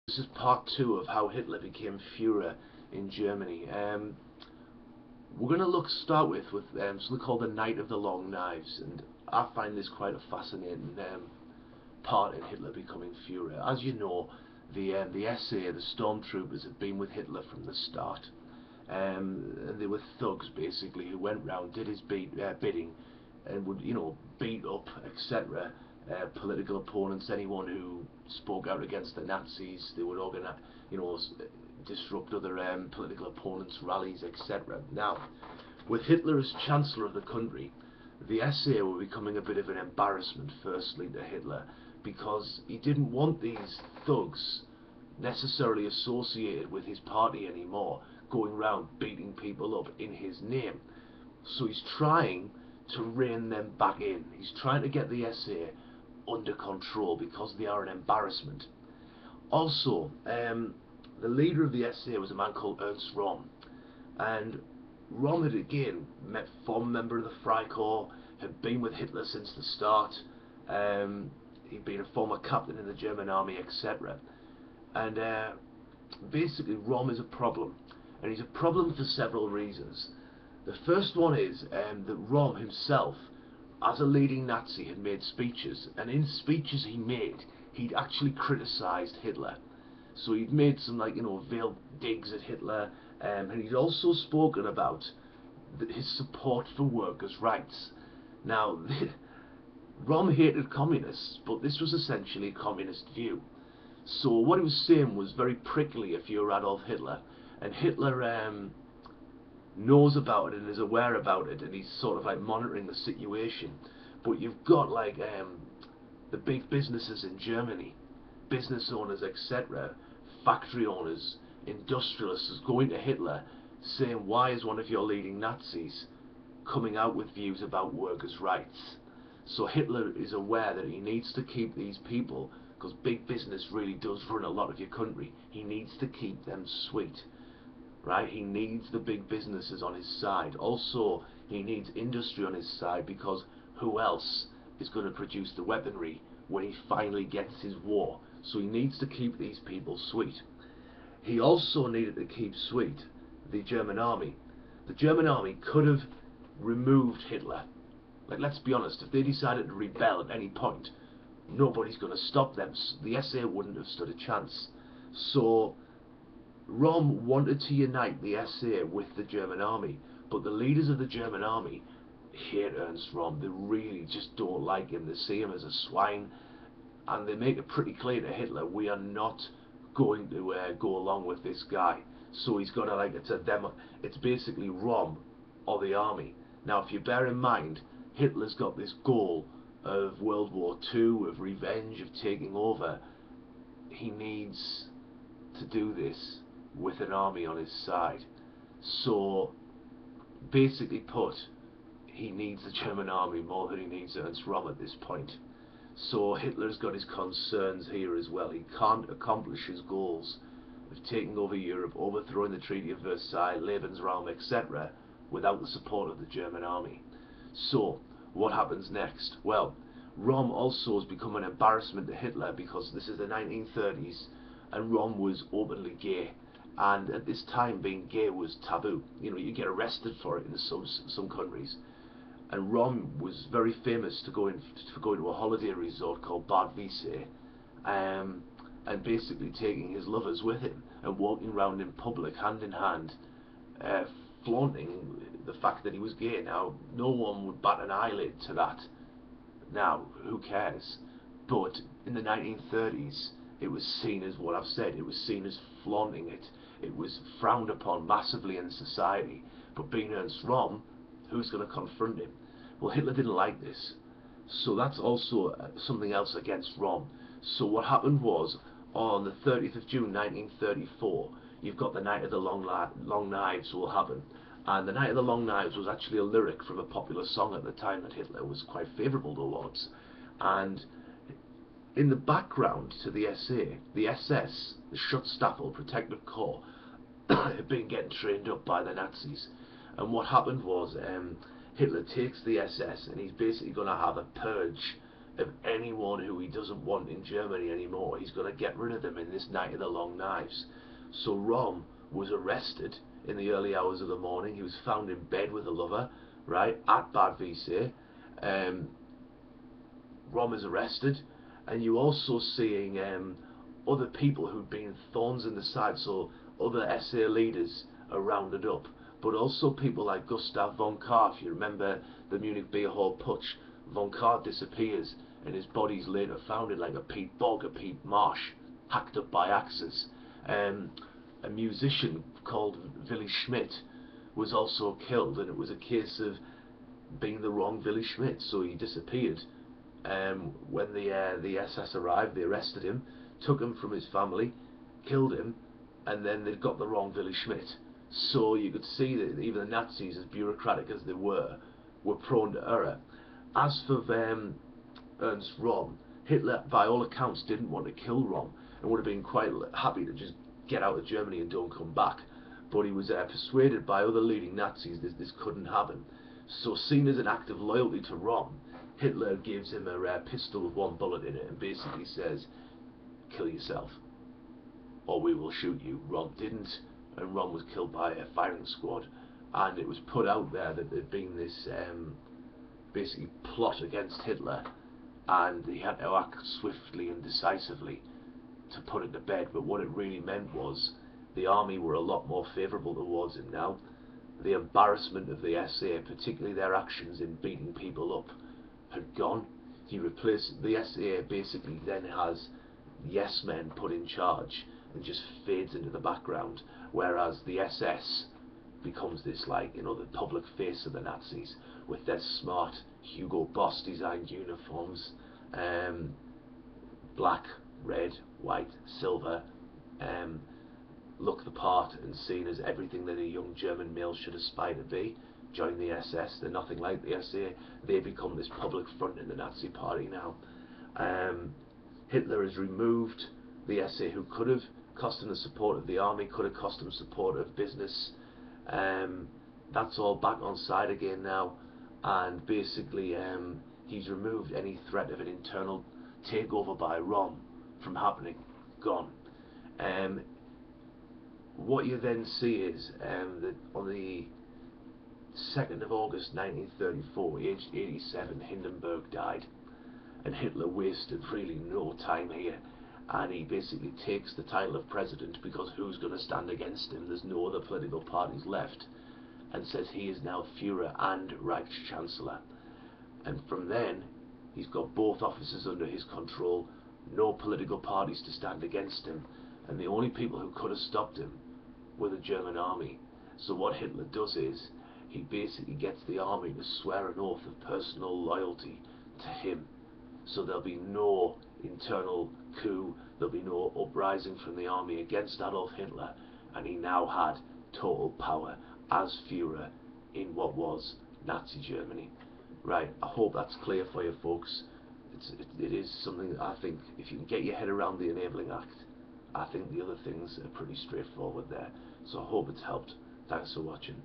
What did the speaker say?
This is part two of how Hitler became Fuhrer in Germany. We're going to start with something called the Night of the Long Knives, and I find this quite a fascinating part in Hitler becoming Fuhrer. As you know, the SA, the stormtroopers, had been with Hitler from the start. And they were thugs basically who went round, did his bidding, and would beat up, etc. Political opponents, anyone who spoke out against the Nazis. They would organize, disrupt other political opponents' rallies, etc. Now, with Hitler as Chancellor of the country, the SA were becoming a bit of an embarrassment, firstly, to Hitler, because he didn't want these thugs necessarily associated with his party anymore, going round beating people up in his name. So he's trying to rein them back in. He's trying to get the SA under control because they are an embarrassment. Also, the leader of the SA was a man called Ernst Röhm, and Röhm had again met former member of the Freikorps, had been with Hitler since the start. He'd been a former captain in the German army, etc. And basically, Röhm is a problem, and he's a problem for several reasons. The first one is that Röhm himself, as a leading Nazi, had made speeches, and in speeches he made, he'd actually criticised Hitler. So he'd made some veiled digs at Hitler, and he'd also spoken about his support for workers' rights. Now, Röhm hated communists, but this was essentially a communist view. So what he was saying was very prickly if you're Adolf Hitler, and Hitler knows about it and is aware about it, and he's sort of like monitoring the situation. But you've got the big businesses in Germany, business owners, etc., factory owners, industrialists going to Hitler saying, why is one of your leading Nazis coming out with views about workers' rights? So Hitler is aware that he needs to keep these people, because big business really does run a lot of your country. He needs to keep them sweet. Right? He needs the big businesses on his side. Also, he needs industry on his side, because who else is going to produce the weaponry when he finally gets his war? So he needs to keep these people sweet. He also needed to keep sweet the German army. The German army could have removed Hitler. Like, let's be honest, if they decided to rebel at any point, nobody's going to stop them. The SA wouldn't have stood a chance. So Röhm wanted to unite the SA with the German army, but the leaders of the German army hate Ernst Röhm. They really just don't like him. They see him as a swine, and they make it pretty clear to Hitler, we are not going to go along with this guy. So he's got to it's basically Röhm or the army. Now, if you bear in mind, Hitler's got this goal of World War II, of revenge, of taking over. He needs to do this with an army on his side. So, basically put, he needs the German army more than he needs Ernst Röhm at this point. So Hitler's got his concerns here as well. He can't accomplish his goals of taking over Europe, overthrowing the Treaty of Versailles, Lebensraum, etc., without the support of the German army. So, what happens next? Well, Röhm also has become an embarrassment to Hitler, because this is the 1930s, and Röhm was openly gay. And at this time, being gay was taboo. You get arrested for it in some countries. And Röhm was very famous for going to a holiday resort called Bad Wiessee, and basically taking his lovers with him and walking around in public hand in hand, flaunting the fact that he was gay. Now, no one would bat an eyelid to that. Now, who cares? But in the 1930s, it was seen as what I've said. It was seen as flaunting it. It was frowned upon massively in society. But being Ernst Röhm, who's going to confront him? Well, Hitler didn't like this. So that's also something else against Röhm. So what happened was, on the 30th of June 1934, you've got the Night of the Long Knives will happen. And the Night of the Long Knives was actually a lyric from a popular song at the time that Hitler was quite favourable towards. And in the background to the SA, the SS, the Schutzstaffel Protective Corps, had been getting trained up by the Nazis. And what happened was, Hitler takes the SS, and he's basically going to have a purge of anyone who he doesn't want in Germany anymore. He's going to get rid of them in this Night of the Long Knives. So Rom was arrested in the early hours of the morning. He was found in bed with a lover, right, at Bad Wiessee. Rom is arrested, and you're also seeing other people who've been thorns in the side, so other SA leaders are rounded up, but also people like Gustav von Kahr. If you remember the Munich beer hall putsch, von Kahr disappears, and his body's later found in like a peat bog, a peat marsh, hacked up by axes. A musician called Willy Schmidt was also killed, and it was a case of being the wrong Willy Schmidt, so he disappeared. When the SS arrived, they arrested him, took him from his family, killed him, and then they got the wrong Willy Schmidt. So you could see that even the Nazis, as bureaucratic as they were prone to error. As for Ernst Röhm, Hitler, by all accounts, didn't want to kill Röhm and would have been quite happy to just get out of Germany and don't come back. But he was persuaded by other leading Nazis that this couldn't happen. So, seen as an act of loyalty to Röhm, Hitler gives him a pistol with one bullet in it and basically says, kill yourself, or we will shoot you. Röhm didn't, and Röhm was killed by a firing squad. And it was put out there that there'd been this basically plot against Hitler, and he had to act swiftly and decisively to put it to bed. But what it really meant was the army were a lot more favourable towards him now. The embarrassment of the SA, particularly their actions in beating people up, had gone. He replaced the SA, basically then has yes men put in charge and just fades into the background, whereas the SS becomes this, like, you know, the public face of the Nazis with their smart Hugo Boss designed uniforms, black, red, white, silver, look the part and seen as everything that a young German male should aspire to be. Join the SS, they're nothing like the SA. They become this public front in the Nazi party now. Hitler has removed the SA, who could have cost him the support of the army, could have cost him support of business. That's all back on side again now, and basically he's removed any threat of an internal takeover by Röhm from happening. Gone. What you then see is that on the 2nd of August 1934, aged 87, Hindenburg died, and Hitler wasted really no time here, and he basically takes the title of president, because who's going to stand against him? There's no other political parties left, and says he is now Fuhrer and Reichschancellor. And from then he's got both offices under his control, no political parties to stand against him, and the only people who could have stopped him were the German army. So what Hitler does is he basically gets the army to swear an oath of personal loyalty to him. So there'll be no internal coup, there'll be no uprising from the army against Adolf Hitler, and he now had total power as Fuhrer in what was Nazi Germany. Right, I hope that's clear for you folks. It is something that I think, if you can get your head around the Enabling Act, I think the other things are pretty straightforward there. So I hope it's helped. Thanks for watching.